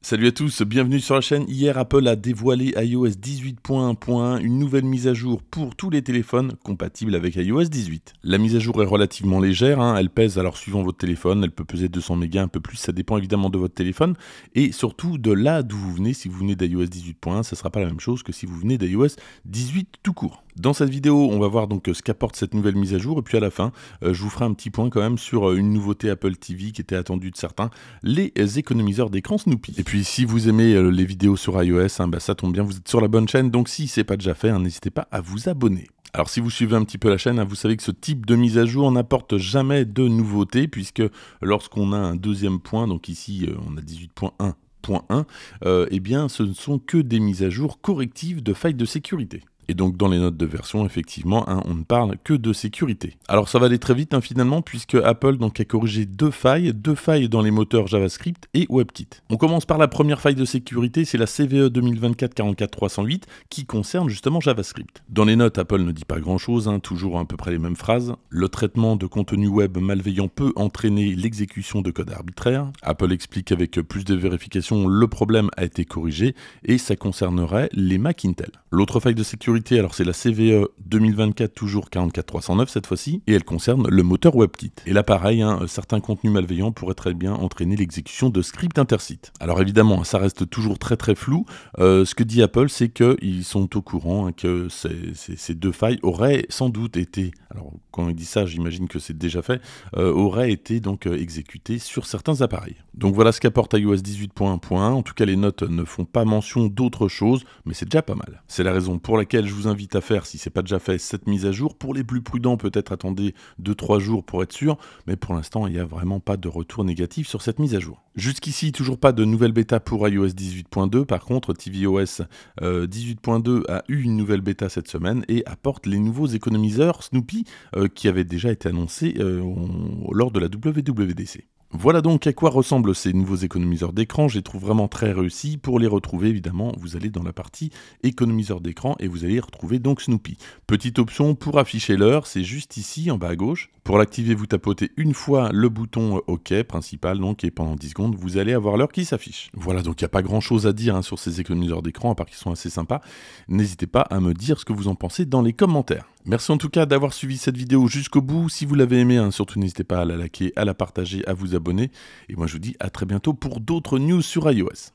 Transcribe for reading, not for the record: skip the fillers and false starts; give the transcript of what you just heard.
Salut à tous, bienvenue sur la chaîne. Hier, Apple a dévoilé iOS 18.1.1, une nouvelle mise à jour pour tous les téléphones compatibles avec iOS 18. La mise à jour est relativement légère, elle pèse alors suivant votre téléphone, elle peut peser 200 mégas, un peu plus, ça dépend évidemment de votre téléphone et surtout de là d'où vous venez. Si vous venez d'iOS 18.1, ça ne sera pas la même chose que si vous venez d'iOS 18 tout court. Dans cette vidéo, on va voir donc ce qu'apporte cette nouvelle mise à jour et puis à la fin, je vous ferai un petit point quand même sur une nouveauté Apple TV qui était attendue de certains, les économiseurs d'écran Snoopy. Et puis si vous aimez les vidéos sur iOS, ça tombe bien, vous êtes sur la bonne chaîne, donc si ce n'est pas déjà fait, n'hésitez pas à vous abonner. Alors si vous suivez un petit peu la chaîne, vous savez que ce type de mise à jour n'apporte jamais de nouveautés, puisque lorsqu'on a un deuxième point, donc ici on a 18.1.1, eh bien ce ne sont que des mises à jour correctives de failles de sécurité. Et donc dans les notes de version, effectivement, on ne parle que de sécurité. Alors ça va aller très vite finalement, puisque Apple donc, a corrigé deux failles dans les moteurs JavaScript et WebKit. On commence par la première faille de sécurité, c'est la CVE 2024-44308 qui concerne justement JavaScript. Dans les notes, Apple ne dit pas grand-chose, toujours à peu près les mêmes phrases. Le traitement de contenu web malveillant peut entraîner l'exécution de code arbitraire. Apple explique qu'avec plus de vérifications, le problème a été corrigé et ça concernerait les Mac Intel. L'autre faille de sécurité, alors c'est la CVE 2024 toujours 44309 cette fois-ci, et elle concerne le moteur WebKit. Et là pareil, certains contenus malveillants pourraient très bien entraîner l'exécution de scripts intersites. Alors évidemment, ça reste toujours très flou. Ce que dit Apple, c'est qu'ils sont au courant que ces deux failles auraient sans doute été, alors quand il dit ça, j'imagine que c'est déjà fait, auraient été donc exécutées sur certains appareils. Donc voilà ce qu'apporte iOS 18.1.1. En tout cas, les notes ne font pas mention d'autre chose, mais c'est déjà pas mal. C'est la raison pour laquelle je vous invite à faire, si ce n'est pas déjà fait, cette mise à jour. Pour les plus prudents, peut-être attendez 2-3 jours pour être sûr, mais pour l'instant, il n'y a vraiment pas de retour négatif sur cette mise à jour. Jusqu'ici, toujours pas de nouvelle bêta pour iOS 18.2. Par contre, tvOS 18.2 a eu une nouvelle bêta cette semaine et apporte les nouveaux économiseurs Snoopy qui avaient déjà été annoncés lors de la WWDC. Voilà donc à quoi ressemblent ces nouveaux économiseurs d'écran, je les trouve vraiment très réussis. Pour les retrouver, évidemment, vous allez dans la partie économiseur d'écran et vous allez retrouver donc Snoopy. Petite option pour afficher l'heure, c'est juste ici en bas à gauche. Pour l'activer, vous tapotez une fois le bouton OK principal, donc, et pendant 10 secondes, vous allez avoir l'heure qui s'affiche. Voilà, donc il n'y a pas grand chose à dire sur ces économiseurs d'écran, à part qu'ils sont assez sympas. N'hésitez pas à me dire ce que vous en pensez dans les commentaires. Merci en tout cas d'avoir suivi cette vidéo jusqu'au bout. Si vous l'avez aimé, surtout n'hésitez pas à la liker, à la partager, à vous abonner. Et moi je vous dis à très bientôt pour d'autres news sur iOS.